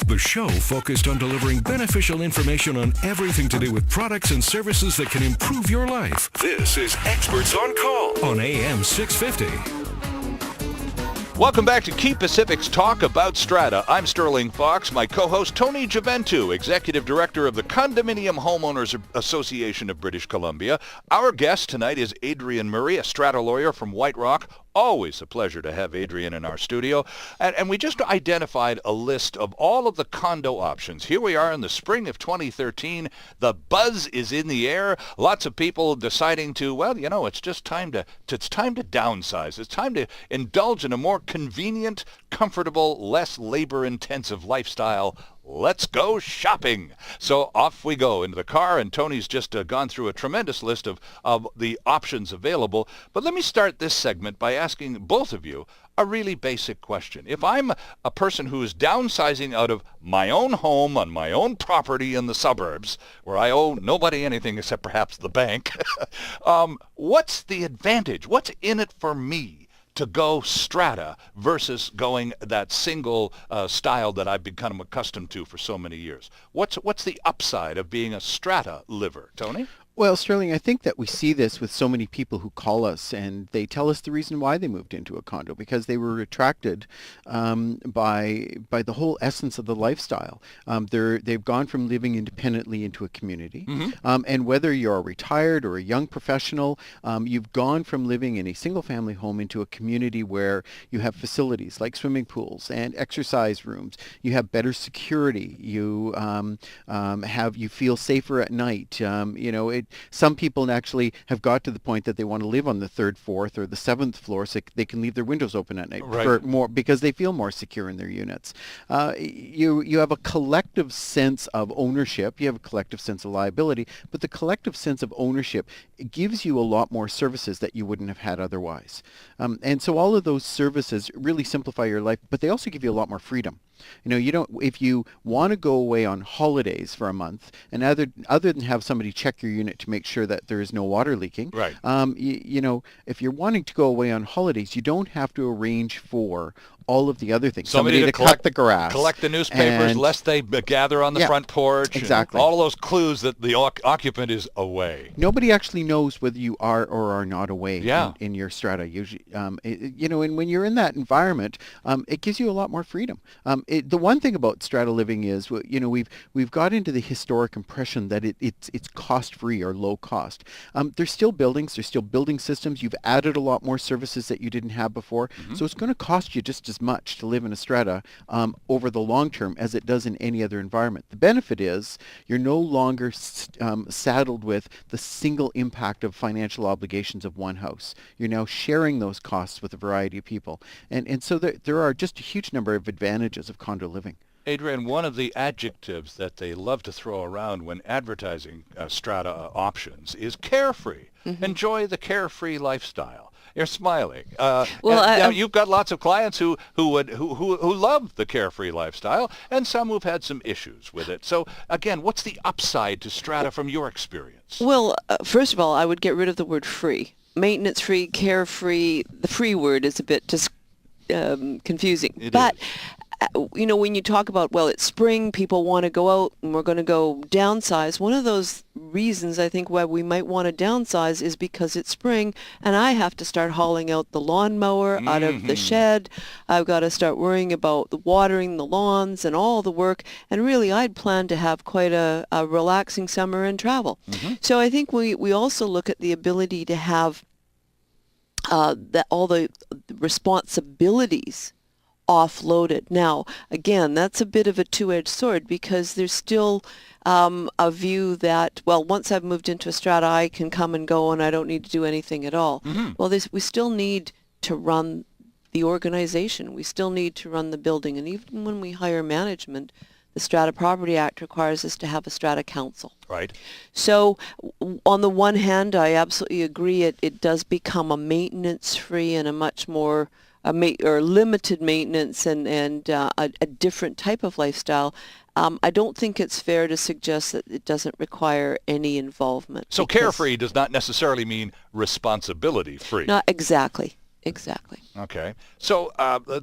The show focused on delivering beneficial information on everything to do with products and services that can improve your life. This is Experts on Call on AM650. Welcome back to Quay Pacific's Talk About Strata. I'm Sterling Fox. My co-host Tony Gioventu, Executive Director of the Condominium Homeowners Association of British Columbia. Our guest tonight is Adrienne Murray, a strata lawyer from White Rock. Always a pleasure to have Adrienne in our studio. And we just identified a list of all of the condo options. Here we are in the spring of 2013. The buzz is in the air. Lots of people deciding to, well, you know, it's time to downsize. It's time to indulge in a more convenient, comfortable, less labor-intensive lifestyle. Let's go shopping. So off we go into the car, and Tony's just gone through a tremendous list of the options available. But let me start this segment by asking both of you a really basic question. If I'm a person who is downsizing out of my own home on my own property in the suburbs, where I owe nobody anything except perhaps the bank, what's the advantage? What's in it for me to go strata versus going that single style that I've become accustomed to for so many years? What's the upside of being a strata liver, Tony? Well, Sterling, I think that we see this with so many people who call us and they tell us the reason why they moved into a condo, because they were attracted by the whole essence of the lifestyle. They've gone from living independently into a community. Mm-hmm. And whether you're a retired or a young professional, you've gone from living in a single-family home into a community where you have facilities like swimming pools and exercise rooms. You have better security. You you feel safer at night. Some people actually have got to the point that they want to live on the third, fourth, or the seventh floor so they can leave their windows open at night for more, because they feel more secure in their units. You have a collective sense of ownership. You have a collective sense of liability, but the collective sense of ownership gives you a lot more services that you wouldn't have had otherwise. And so all of those services really simplify your life, but they also give you a lot more freedom. If you want to go away on holidays for a month, and other than have somebody check your unit to make sure that there is no water leaking, right? If you're wanting to go away on holidays, you don't have to arrange for all of the other things. Somebody to cut the grass. Collect the newspapers, lest they gather on the front porch. Exactly. All of those clues that the occupant is away. Nobody actually knows whether you are or are not away in your strata. Usually, and when you're in that environment, it gives you a lot more freedom. The one thing about strata living is, we've got into the historic impression that it's cost-free or low cost. There's still buildings, there's still building systems. You've added a lot more services that you didn't have before. Mm-hmm. So it's going to cost you just as much to live in a strata over the long term as it does in any other environment. The benefit is you're no longer saddled with the single impact of financial obligations of one house. You're now sharing those costs with a variety of people. And so there are just a huge number of advantages of condo living. Adrienne, one of the adjectives that they love to throw around when advertising strata options is carefree. Mm-hmm. Enjoy the carefree lifestyle. You're smiling. You've got lots of clients who love the carefree lifestyle, and some who've had some issues with it. So again, what's the upside to strata from your experience? Well, first of all, I would get rid of the word free. Maintenance-free, carefree. The free word is a bit just confusing. It is. When you talk about, it's spring, people want to go out and we're going to go downsize, one of those reasons I think why we might want to downsize is because it's spring and I have to start hauling out the lawnmower out of the shed. I've got to start worrying about the watering the lawns and all the work. And really, I'd planned to have quite a relaxing summer and travel. Mm-hmm. So I think we also look at the ability to have all the responsibilities offloaded. Now, again, that's a bit of a two-edged sword because there's still a view that, once I've moved into a strata, I can come and go and I don't need to do anything at all. Mm-hmm. Well, we still need to run the organization. We still need to run the building. And even when we hire management, the Strata Property Act requires us to have a strata council. Right. So on the one hand, I absolutely agree. It does become a maintenance-free and a much more or limited maintenance and a different type of lifestyle. I don't think it's fair to suggest that it doesn't require any involvement. So carefree does not necessarily mean responsibility-free. Not exactly. Exactly. Okay. So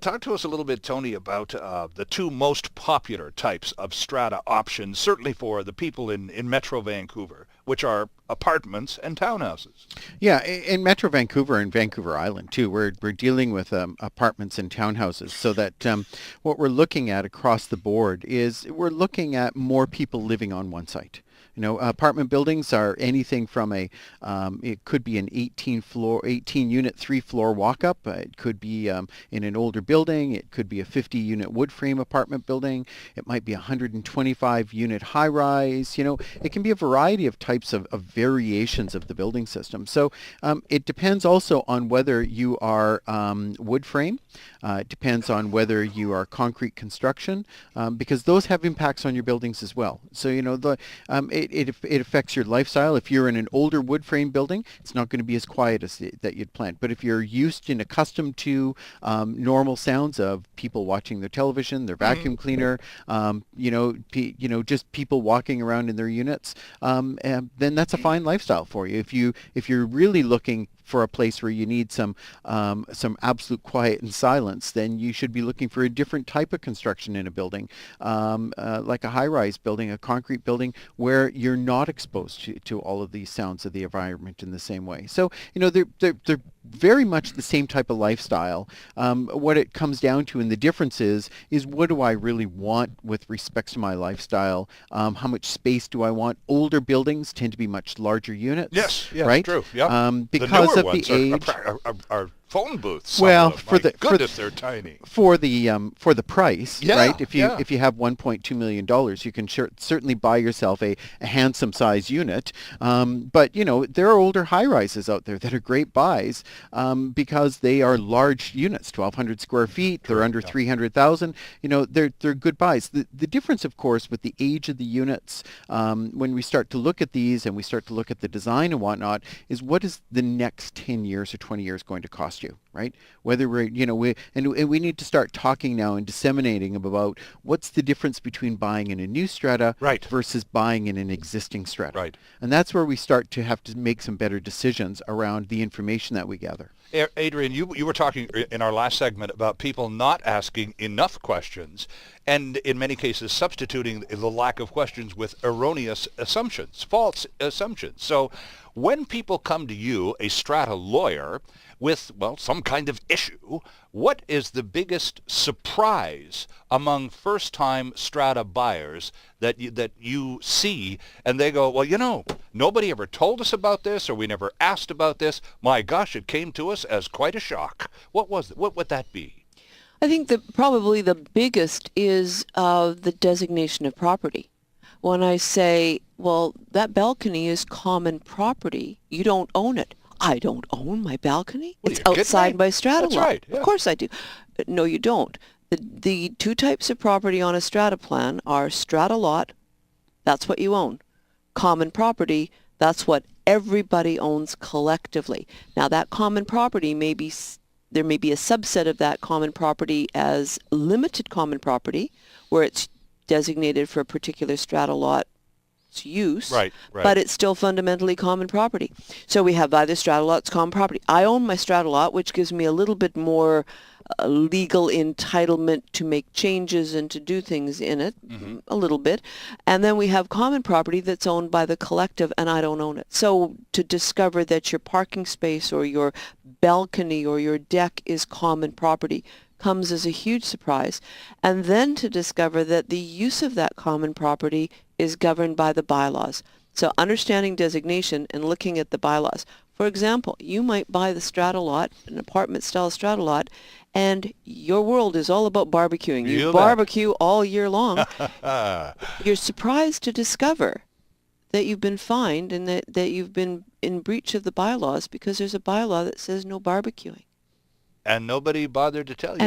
talk to us a little bit, Tony, about the two most popular types of strata options, certainly for the people in Metro Vancouver, which are apartments and townhouses. Yeah, in Metro Vancouver and Vancouver Island too, we're dealing with apartments and townhouses. So that what we're looking at across the board is we're looking at more people living on one site. You know, apartment buildings are anything from it could be an 18 unit, 3-floor walk-up. It could be in an older building. It could be a 50-unit wood frame apartment building. It might be a 125-unit high-rise. You know, it can be a variety of types of variations of the building system. So it depends also on whether you are wood frame. It depends on whether you are concrete construction, because those have impacts on your buildings as well. So, you know, it affects your lifestyle. If you're in an older wood frame building, it's not going to be as quiet as that you'd planned. But if you're used and accustomed to normal sounds of people watching their television, their vacuum cleaner, just people walking around in their units, then that's a fine lifestyle for you. If you're really looking for a place where you need some absolute quiet and silence, then you should be looking for a different type of construction in a building, like a high-rise building, a concrete building, where you're not exposed to all of these sounds of the environment in the same way. So, you know, they're very much the same type of lifestyle. What it comes down to, and the difference is what do I really want with respect to my lifestyle? How much space do I want? Older buildings tend to be much larger units. Yes, right? True. Yep. Because the of the age. are phone booths. Well, They're tiny. For the price, Yeah, right? If you yeah. if you have $1.2 million, you can certainly buy yourself a handsome size unit. But you know, there are older high rises out there that are great buys because they are large units, 1,200 square feet. They're under 300,000. You know, they're good buys. The difference, of course, with the age of the units, when we start to look at these and we start to look at the design and whatnot, is what is the next 10 years or 20 years going to cost you, right? Whether we need to start talking now and disseminating about what's the difference between buying in a new strata versus buying in an existing strata. Right. And that's where we start to have to make some better decisions around the information that we gather. Adrienne, you were talking in our last segment about people not asking enough questions, and in many cases substituting the lack of questions with erroneous assumptions, false assumptions. So when people come to you, a strata lawyer, with, well, some kind of issue, what is the biggest surprise among first-time strata buyers that you see, and they go, well, you know, nobody ever told us about this, or we never asked about this. My gosh, it came to us as quite a shock. What would that be? I think that probably the biggest is the designation of property. When I say, well, that balcony is common property, you don't own it. I don't own my balcony. What, it's outside my strata That's lot. right, yeah. Of course I do. No, you don't. The two types of property on a strata plan are strata lot, that's what you own. Common property, that's what everybody owns collectively. Now that common property there may be a subset of that common property as limited common property, where it's designated for a particular strata lot use, right. But it's still fundamentally common property. So we have either strata lots, common property. I own my strata lot, which gives me a little bit more legal entitlement to make changes and to do things in it, a little bit. And then we have common property that's owned by the collective, and I don't own it. So to discover that your parking space or your balcony or your deck is common property comes as a huge surprise. And then to discover that the use of that common property is governed by the bylaws. So understanding designation and looking at the bylaws. For example, you might buy the strata lot, an apartment-style strata lot, and your world is all about barbecuing. You barbecue all year long. You're surprised to discover that you've been fined and that you've been in breach of the bylaws because there's a bylaw that says no barbecuing. And nobody bothered to tell you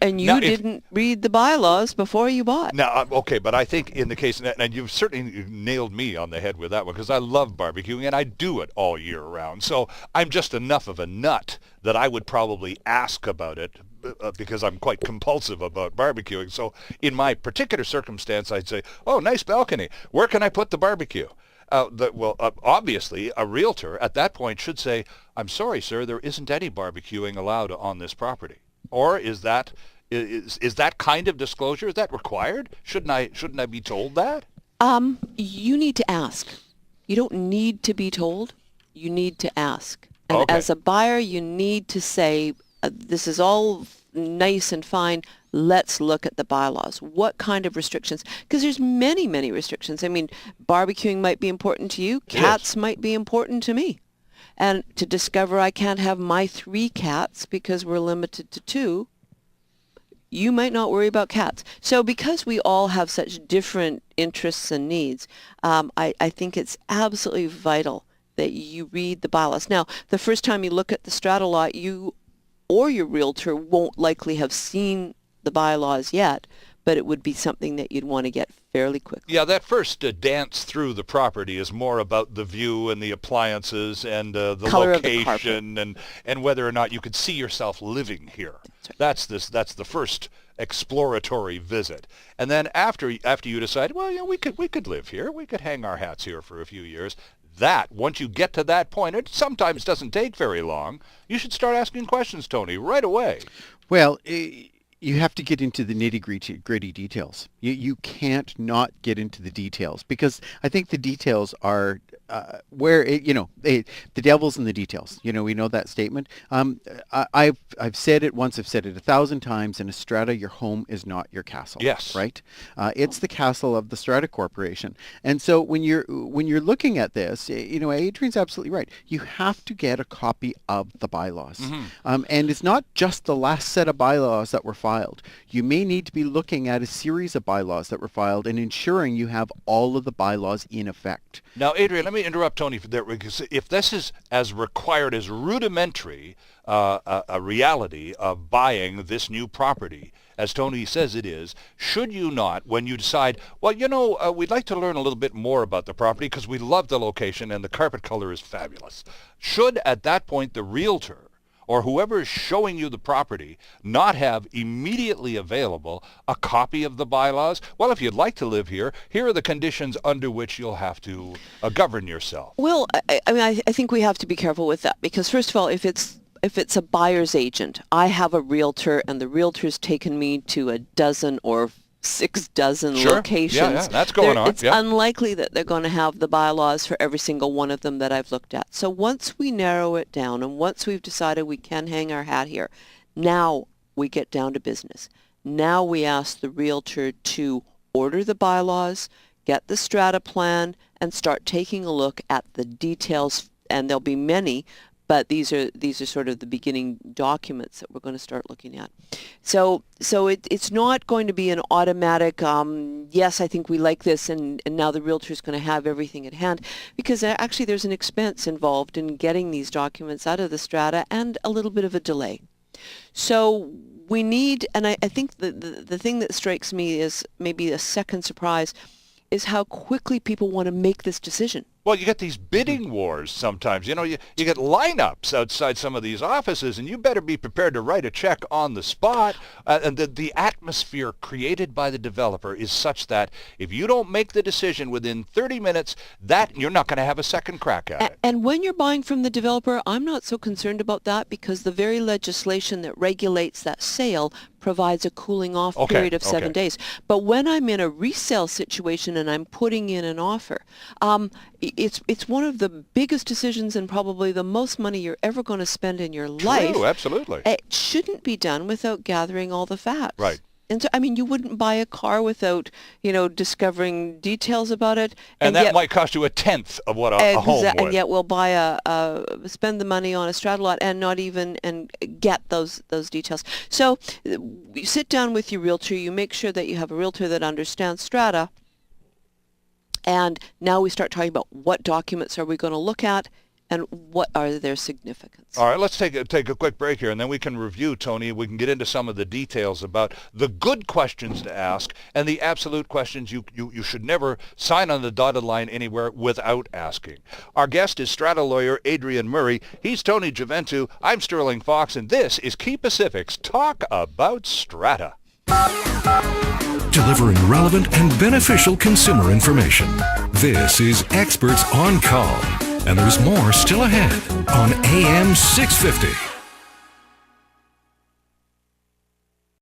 And you didn't read the bylaws before you bought. Now, okay, but I think in the case, and you've certainly nailed me on the head with that one, because I love barbecuing, and I do it all year round. So I'm just enough of a nut that I would probably ask about it because I'm quite compulsive about barbecuing. So in my particular circumstance, I'd say, oh, nice balcony. Where can I put the barbecue? obviously, a realtor at that point should say, "I'm sorry, sir, there isn't any barbecuing allowed on this property." Or is that kind of disclosure, is that required? Shouldn't I be told that? You need to ask. You don't need to be told. You need to ask. And Okay. as a buyer, you need to say, this is all nice and fine. Let's look at the bylaws. What kind of restrictions? Because there's many, many restrictions. I mean, barbecuing might be important to you. Cats might be important to me. And to discover I can't have my 3 cats because we're limited to 2, you might not worry about cats. So because we all have such different interests and needs, I think it's absolutely vital that you read the bylaws. Now, the first time you look at the strata lot, you or your realtor won't likely have seen the bylaws yet, but it would be something that you'd want to get fairly quickly. Yeah, that first dance through the property is more about the view and the appliances and the Color of the location and whether or not you could see yourself living here. That's the first exploratory visit. And then after you decide, well, we could live here, we could hang our hats here for a few years. Once you get to that point, it sometimes doesn't take very long. You should start asking questions, Tony, right away. Well, you have to get into the nitty-gritty details. You can't not get into the details, because I think the details are the devil's in the details. We know that statement. I've said it once. I've said it 1,000 times. In a strata, your home is not your castle. Yes. Right. It's the castle of the Strata Corporation. And so when you're looking at this, Adrienne's absolutely right. You have to get a copy of the bylaws. Mm-hmm. And it's not just the last set of bylaws that were filed. You may need to be looking at a series of bylaws that were filed and ensuring you have all of the bylaws in effect. Now, Adrienne, let me interrupt Tony for that, because if this is as required as rudimentary a reality of buying this new property, as Tony says it is, should you not, when you decide, well, we'd like to learn a little bit more about the property because we love the location and the carpet color is fabulous, should at that point the realtor or whoever is showing you the property not have immediately available a copy of the bylaws? Well, if you'd like to live here, here are the conditions under which you'll have to govern yourself. Well, I think we have to be careful with that, because first of all, if it's a buyer's agent, I have a realtor and the realtor's taken me to a dozen or 6 dozen locations. Yeah, that's going on. It's unlikely that they're going to have the bylaws for every single one of them that I've looked at. So once we narrow it down and once we've decided we can hang our hat here, now we get down to business. Now we ask the realtor to order the bylaws, get the strata plan, and start taking a look at the details. And there'll be many, but these are sort of the beginning documents that we're going to start looking at. So it's not going to be an automatic, yes, I think we like this, and now the realtor is going to have everything at hand, because actually there's an expense involved in getting these documents out of the strata and a little bit of a delay. So we need, and I think the thing that strikes me is maybe a second surprise, is how quickly people want to make this decision. Well, you get these bidding wars sometimes. You get lineups outside some of these offices, and you better be prepared to write a check on the spot. And the atmosphere created by the developer is such that if you don't make the decision within 30 minutes, that you're not going to have a second crack at it. And when you're buying from the developer, I'm not so concerned about that, because the very legislation that regulates that sale provides a cooling off period of 7 days. But when I'm in a resale situation and I'm putting in an offer, it's one of the biggest decisions and probably the most money you're ever going to spend in your life. True, absolutely. It shouldn't be done without gathering all the facts. Right. And so, you wouldn't buy a car without, discovering details about it. And that might cost you a tenth of what a home would. And yet we'll buy spend the money on a strata lot and not even get those details. So you sit down with your realtor, you make sure that you have a realtor that understands strata. And now we start talking about what documents are we going to look at and what are their significance. All right, let's take a quick break here, and then we can review, Tony. We can get into some of the details about the good questions to ask and the absolute questions you should never sign on the dotted line anywhere without asking. Our guest is strata lawyer Adrienne Murray. He's Tony Gioventu. I'm Sterling Fox, and this is Key Pacific's Talk About Strata. delivering relevant and beneficial consumer information. This is Experts on Call, and there's more still ahead on AM 650.